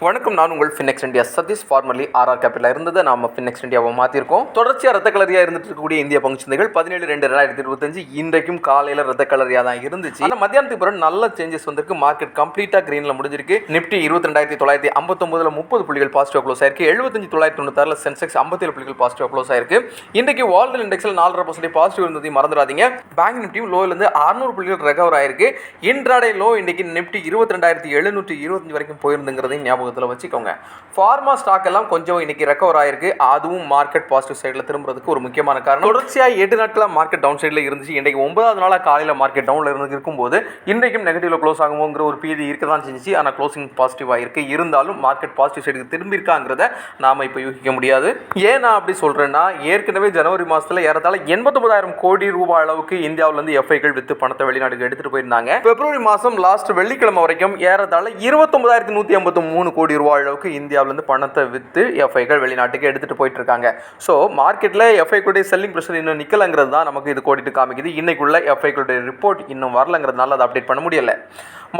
வணக்கம், நான் உங்கள் Finex India Satish. Formally RR capital இருந்தது நாம ஃபினெக்ஸ் இந்தியாவை மாற்றிருக்கோம். தொடர்ச்சியாக ரத்த கலரியாக இருந்துட்டு இருக்கக்கூடிய இந்திய பங்குச்சந்தைகள் 17/2/2025 இன்றைக்கும் காலையில் ரத்த கலரியாக தான் இருந்துச்சு. ஆனால் மத்தியானத்துக்கு பிறகு நல்ல சேஞ்சஸ் வந்திருக்கு. மார்க்கெட் கம்ப்ளீட்டாக கிரீனில் முடிஞ்சிருக்கு. நிப்டி 22,959 30 புள்ளிகள் பாசிட்டிவ் க்ளோஸ் ஆயிருக்கு. 75,996 சென்செக்ஸ் 57 புள்ளிகள் பாசிட்டிவ் க்ளோஸ் ஆயிருக்கு. இன்றைக்கு வேர்ல்டு இண்டெக்ஸில் 4.5% பாசிட்டிவ் இருந்ததை மறந்துடாதீங்க. பேங்க் நிப்டியும் லோவிலிருந்து 600 புள்ளிகள் ரெக்கவர் ஆயிருக்கு. இன்ட்ராடே லோ இன்னைக்கு நிப்டி 22,725 வரைக்கும் போயிருந்துங்கிறதையும் ஞாபகத்தில் வச்சுக்கோங்க. ஃபார்மா ஸ்டாக் எல்லாம் கொஞ்சம் இன்னைக்கு ரெக்கவர் ஆயிருக்கு. அதுவும் மார்க்கெட் பாசிட்டிவ் சைடில் திரும்புறதுக்கு ஒரு முக்கியமான காரணம். தொடர்ச்சியாக 8 நாட்களாக மார்க்கெட் டவுன் சைடில் இருந்துச்சு. இன்றைக்கு 9வது நாளாக காலையில் மார்க்கெட் டவுனில் இருக்கும்போது இன்றைக்கும் நெகட்டிவ்ல க்ளோஸ் ஆகுங்கிற ஒரு பீதி இருக்க தான் செஞ்சிச்சு. ஆனால் க்ளோசிங் பாசிட்டிவாக இருக்குது. இருந்தாலும் மார்க்கெட் பாசிட்டிவ் சைடுக்கு திரும்பியிருக்காங்கிறத நாம் இப்போ யூகிக்க முடியாது. ஏன் நான் அப்படி சொல்கிறேன்னா, ஏற்கனவே ஜனவரி மாதத்தில் ஏறத்தாழ 89,000 கோடி ரூபாய் அளவுக்கு இந்தியாவிலேருந்து எஃப்ஐகள் விற்று பணத்தை வெளிநாட்டுக்கு எடுத்துகிட்டு போயிருந்தாங்க. பிப்ரவரி மாதம் லாஸ்ட் வெள்ளிக்கிழமை வரைக்கும் ஏறத்தாழ 29,153 கோடி ரூபாய் அளவுக்கு இந்தியாவிலேருந்து பணத்தை விற்று எஃப்ஐகள் வெளிநாட்டுக்கு எடுத்துகிட்டு போயிட்டு இருக்காங்க. ஸோ மார்க்கெட்டில் எஃப்ஐக்குடைய செல்லிங் ப்ரெஷர் இன்னும் நிற்கலங்கிறது தான் நமக்கு இது கோடிட்டு காமிக்குது. இன்னைக்குள்ள எஃப்ஐக்குடைய ரிப்போர்ட் இன்னும் வரலங்கிறதுனால அதை அப்டேட் பண்ண முடியலை.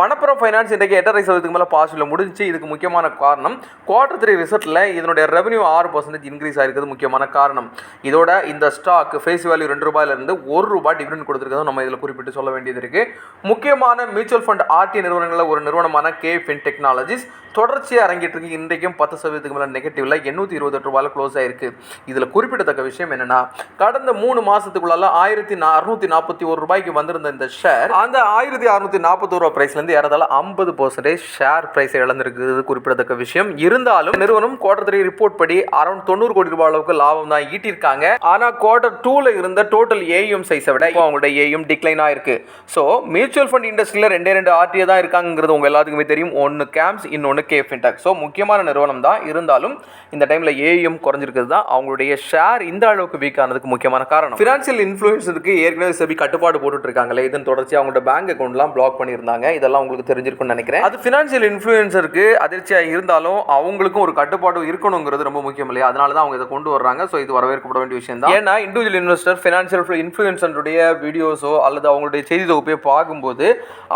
மணப்புரம் ஃபைனான்ஸ் இன்றைக்கு 8.5% மேலே பாசிட்டிவ்ல முடிஞ்சு. இதுக்கு முக்கியமான காரணம் Q3 ரிசல்ட்டில் இதனுடைய ரெவன்யூ 6% இன்க்ரீஸ் ஆகிருக்கிறது முக்கியமான காரணம். இதோட இந்த ஸ்டாக் ஃபேஸ் வேல்யூ ₹2 1 ரூபாய் டிவிடெண்ட் கொடுத்துருக்கதும் நம்ம இதில் குறிப்பிட்டு சொல்ல வேண்டியது இருக்குது. முக்கியமான மியூச்சுவல் ஃபண்ட் ஆர்டி நிறுவனங்களில் ஒரு நிறுவனமான KFin Technologies தொடர்ச்சியாக இறங்கிட்டு இருக்கு. இன்றைக்கும் 10% மேலே நெகட்டிவ்ல ₹828 க்ளோஸ் ஆயிருக்கு. இதில் குறிப்பிடத்தக்க விஷயம் என்னன்னா, கடந்த 3 மாசத்துக்குள்ள ₹1,641 வந்திருந்த இந்த ஷேர் அந்த ₹1,641 பிரைஸ்ல ஏறதால 50% ஷேர் பிரைஸ் இழந்திருக்குது குறிப்பிடத்தக்க விஷயம். இருந்தாலும் நிறுவனம் Q3 ரிப்போர்ட் படி அரௌண்ட் 90 கோடி ரூபாய் அளவுக்கு லாபம் தான் ஈட்டிருக்காங்க. ஆனா Q2 இருந்த டோட்டல் ஏஎம் சைஸை விட இப்போ அவங்களோட ஏஎம் டிக்ளைன் ஆயிருக்கு. ஸோ மியூச்சுவல் ஃபண்ட் இண்டஸ்ட்ரியில் 2 ஆர்டிஏ தான் இருக்காங்கிறது உங்க எல்லாத்துக்குமே தெரியும். ஒன்று கேம்ஸ், இன்னொன்று KFin Tech. ஸோ முக்கியமான நிறுவனம் தான். இருந்தாலும் இந்த டைம்ல ஏஎம் குறைஞ்சிருக்கிறது தான் அவங்களுடைய ஷேர் இந்த அளவுக்கு வீக் ஆனதுக்கு முக்கியமான காரணம். ஃபினான்ஷியல் இன்ஃப்ளூயன்ஸருக்கு ஏற்கனவே செபி கட்டுப்பாடு போட்டுட்டு இருக்காங்களே, இதன் தொடர்ச்சி அவங்களோட பேங்க் அக்கௌண்ட்லாம் பிளாக் பண்ணியிருந்தாங்க. இதெல்லாம் உங்களுக்கு தெரிஞ்சிருக்கும்னு நினைக்கிறேன். அது ஃபினான்ஷியல் இன்ஃப்ளூயன்ஸருக்கு அதிர்ச்சியாக இருந்தாலும் அவங்களுக்கும் ஒரு கட்டுப்பாடு இருக்கணுங்கிறது ரொம்ப முக்கியம் இல்லையா? அதனால தான் அவங்க இதை கொண்டு வர்றாங்க. ஸோ இது வரவேற்கப்பட வேண்டிய விஷயம் தான். ஏன்னா இண்டிவிஜுவல் இன்வெஸ்டர் ஃபினான்ஷியல் இன்ஃப்ளூயன்ஸருடைய வீடியோஸோ அல்லது அவங்களுடைய செய்தி தொகுப்பையோ பார்க்கும்போது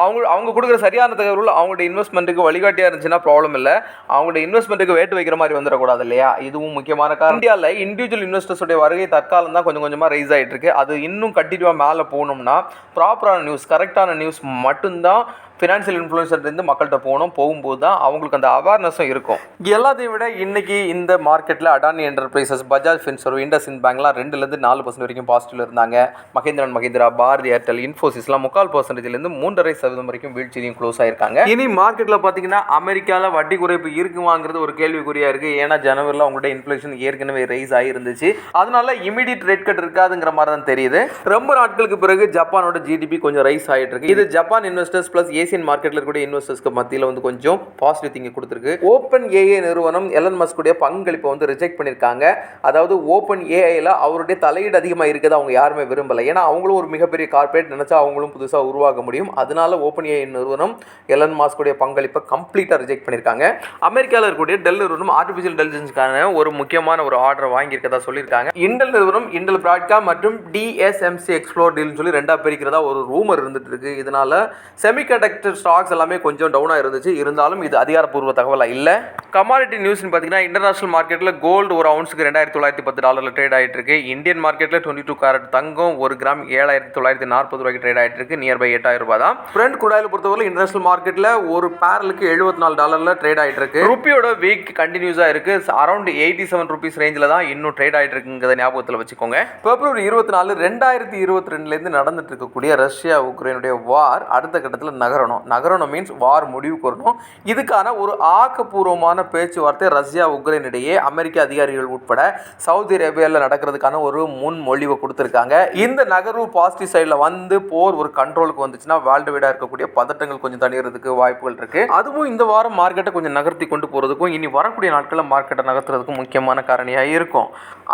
அவங்க கொடுக்குற சரியான தகவல் அவங்களுடைய இன்வெஸ்ட்மெண்ட்டுக்கு வழிகாட்டியாக இருந்துச்சுன்னா ப்ராப்ளம் இல்லை. அவங்களுடைய இன்வெஸ்ட்மெண்ட்டுக்கு வேட்டு வைக்கிற மாதிரி வந்துடக்கூடாது இல்லையா? இதுவும் முக்கியமான காரணம். இந்தியாவில் இண்டிவிஜுவல் இன்வெஸ்டர்ஸுடைய வருகை தற்காலம் தான் கொஞ்சம் கொஞ்சமாக ரைஸ் ஆகிட்டு இருக்கு. அது இன்னும் கண்டினியூவாக மேலே போகணும்னா ப்ராப்பரான நியூஸ், கரெக்டான நியூஸ் மட்டும்தான் ஃபினான்ஷியல் இன்ஃப்ளூயன்ஸர்லேருந்து மக்கள்கிட்ட போகும்போது தான் அவங்களுக்கு அந்த அவேர்னஸும் இருக்கும். எல்லாத்தையும் விட இன்னைக்கு இந்த மார்க்கெட்டில் அடானி என்டர்பிரைசஸ், பஜாஜ் ஃபின்சர்வ், IndusInd பேங்க்லாம் 2-4% வரைக்கும் பாசிட்டிவ் இருந்தாங்க. மஹிந்திரா, பாரதி ஏர்டெல், இன்ஃபோசிஸ்லாம் 3/4%லேருந்து 3.5% வரைக்கும் வீழ்ச்சியும் க்ளோஸ் ஆயிருக்காங்க. இனி மார்க்கெட்டில் பார்த்தீங்கன்னா அமெரிக்காவில் வட்டி குறைப்பு இருக்குமாங்கிறது ஒரு கேள்விக்குறியாக இருக்குது. ஏன்னா ஜனவரியில் அவங்களுடைய இன்ஃப்ளேஷன் ஏற்கனவே ரைஸ் ஆகிருந்துச்சு. அதனால இமீடியட் ரேட் கட் இருக்காதுங்கிற மாதிரி தான் தெரியுது. ரொம்ப நாட்களுக்கு பிறகு ஜப்பானோட ஜிடிபி கொஞ்சம் ரைஸ் ஆகிட்டு இருக்கு. இது ஜப்பான் இன்வெஸ்டர்ஸ் பிளஸ் ஏசியன் மார்க்கெட்ல இருக்கக்கூடிய இன்வெஸ்டர்ஸ்க்கு மத்தியில் வந்து கொஞ்சம் பாசிட்டிவ் திங்கை கொடுத்துருக்கு. ஓப்பன் ஏஐ நிறுவனம் எலன் மஸ்குடைய பங்களிப்பை வந்து ரிஜெக்ட் பண்ணியிருக்காங்க. அதாவது ஓப்பன் ஏஐல அவருடைய தலையீடு அதிகமாக இருக்குது அவங்க யாருமே விரும்பலை. ஏன்னா அவங்களும் ஒரு மிகப்பெரிய கார்பரேட், நினைச்சா அவங்களும் புதுசாக உருவாக்க முடியும். அதனால ஓப்பன் ஏஐ நிறுவனம் எலன் மஸ்குடைய பங்களிப்பை கம்ப்ளீட்டாக ரிஜெக்ட் பண்ணியிருக்காங்க. அமெரிக்காவில் இருக்கக்கூடிய டெல் நிறுவனம் ஆர்டிஃபிஷியல் இன்டெலிஜென்ஸ்க்கான ஒரு முக்கியமான ஒரு ஆர்டர் வாங்கியிருக்கதா சொல்லியிருக்காங்க. இன்டெல் நிறுவனம் இன்டெல் பிராட்காம் மற்றும் டிஎஸ்எம்சி எக்ஸ்ப்ளோர் டீல்னு சொல்லி 2 பிரிக்கிறதா ஒரு ரூமர் இருந்துட்டு இருக்கு. இதனால செமிகண்டக்டர் ஸ்டாக்ஸ் எல்லாமே கொஞ்சம் டவுனாக இருந்துச்சு. இருந்தாலும் இது அதிகாரப்பூர்வ தகவலாக இல்லை. கமாடிட்டி நியூஸ்னு பார்த்தீங்கன்னா, இன்டர்நேஷனல் மார்க்கெட்டில் கோல்டு ஒரு அவுன்ஸுக்கு $2,910 ட்ரேட் ஆகிட்டு இருக்கு. இந்தியன் மார்க்கெட்டில் 22 கேரட் தங்கம் 1 கிராம் $7,940 ட்ரேட் ஆகிட்டு இருக்கு. நியர்பை $8,000 தான். பிரெண்ட் குடாயில் பொறுத்தவரை இன்டர்நேஷனல் மார்க்கெட்டில் ஒரு பேரலுக்கு $74 ட்ரேட் ஆகிட்டு இருக்கு. ருப்பியோட வீக் கண்டினியூஸாக இருக்கு. அரௌண்ட் ₹87 ரேஞ்சில் தான் இன்னும் ட்ரேட் ஆகிட்டு இருக்குங்கிறத ஞாபகத்தில் வச்சுக்கோங்க. பிப்ரவரி 24, 2022 நடந்துட்டு இருக்கக்கூடிய ரஷ்யா உக்ரைனுடைய வார் அடுத்த கட்டத்தில் நகரணும் மீன்ஸ் வார் முடிவுக்கு வரணும். இதுக்கான ஒரு ஆக்கப்பூர்வமான பேச்சுவார்த்தை ரஷ்யா உக்ரைன் இடையே அமெரிக்க அதிகாரிகள் உட்பட சவுதி அரேபியாவில் நடக்கிறதுக்கான ஒரு முன்மொழிவை கொடுத்துருக்காங்க. இந்த நகர்வு பாசிட்டிவ் சைடில் வந்து போர் ஒரு கண்ட்ரோலுக்கு வந்துச்சுன்னா வேர்ல்டு வைடாக இருக்கக்கூடிய பதட்டங்கள் கொஞ்சம் தணிகிறதுக்கு வாய்ப்புகள் இருக்கு. அதுவும் இந்த வாரம் மார்க்கெட்டை கொஞ்சம் நகர்த்தி கொண்டு போகிறதுக்கும் இனி வரக்கூடிய நாட்களில் மார்க்கெட்டை நகர்த்துறதுக்கும் முக்கியமான காரணியாக இருக்கும்.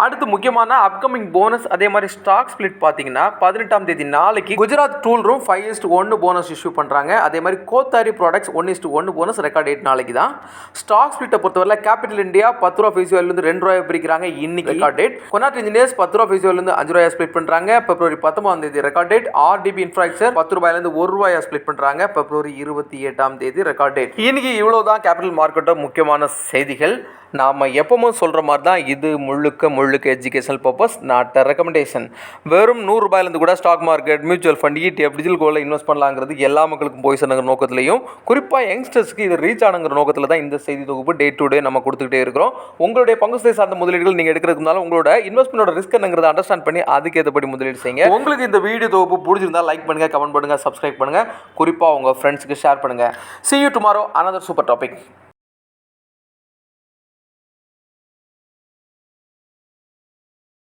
அடுத்து முக்கியமான அப்கமிங் போனஸ், அதே மாதிரி ஸ்டாக் ஸ்பிளிட் பார்த்தீங்கன்னா 18ஆம் தேதி நாளைக்கு Gujarat tool room 5:1 bonus issue பண்ணுறாங்க. அதே மாதிரி Kothari products 1:1 bonus record date நாளைக்கு தான். ஸ்டாக் ஸ்டாக் ஸ்பிளிட்டை பொறுத்தவரை கேபிட்டல் இந்தியா 10 ரூபா ஃபேஸ் வேல்யூ இருந்து 2 ரூபாய் பிரிக்கிறாங்க. இன்னைக்கு ரெக்கார்ட் டேட். கொனாட் இன்ஜினியர்ஸ் 10 ரூபா ஃபேஸ் வேல்யூ இருந்து 5 ரூபாய் ஸ்பிளிட் பண்றாங்க. பிப்ரவரி 19ஆம் தேதி ரெக்கார்ட் டேட். ஆர்டிபி இன்ஃப்ராஸ்ட்ரக்சர் 10 ரூபாயில இருந்து 1 ரூபாய் ஸ்பிளிட் பண்றாங்க. பிப்ரவரி 28ஆம் தேதி ரெக்கார்ட் டேட். இன்னைக்கு இவ்வளவுதான் கேபிட்டல் மார்க்கெட்டோட முக்கியமான செய்திகள். நாம் எப்பவும் சொல்கிற மாதிரி தான் இது முழுக்க எஜுகேஷனல் பர்பஸ், நாட் ரெக்கமெண்டேஷன். வெறும் 100 ரூபாயிலேருந்து கூட stock market, mutual fund, ETF, digital கோல்டில் இன்வெஸ்ட் பண்ணலாங்கிறது எல்லா மக்களுக்கும் போய் சேர்ந்துங்கிற நோக்கத்திலையும், குறிப்பாக யங்ஸ்டர்ஸ்க்கு இது ரீச் ஆனுங்கிற நோக்கத்தில் தான் இந்த செய்தி தொகுப்பு டே டு டே நம்ம கொடுத்துக்கிட்டே இருக்கிறோம். உங்களுடைய பங்குசந்தை சார்ந்த முதலீடுகள் நீங்கள் எடுக்கிறதுனால உங்களோட இன்வெஸ்ட்மெண்டோட ரிஸ்க் என்னங்கிறத அண்டர்ஸ்டாண்ட் பண்ணி அதுக்கேற்றபடி முதலீடு செய்யுங்க. உங்களுக்கு இந்த வீடியோ தொகுப்பு பிடிச்சிருந்தா லைக் பண்ணுங்கள், கமெண்ட் பண்ணுங்கள், சப்ஸ்கிரைப் பண்ணுங்கள், குறிப்பாக உங்கள் ஃப்ரெண்ட்ஸுக்கு ஷேர் பண்ணுங்கள். See you tomorrow, another super topic.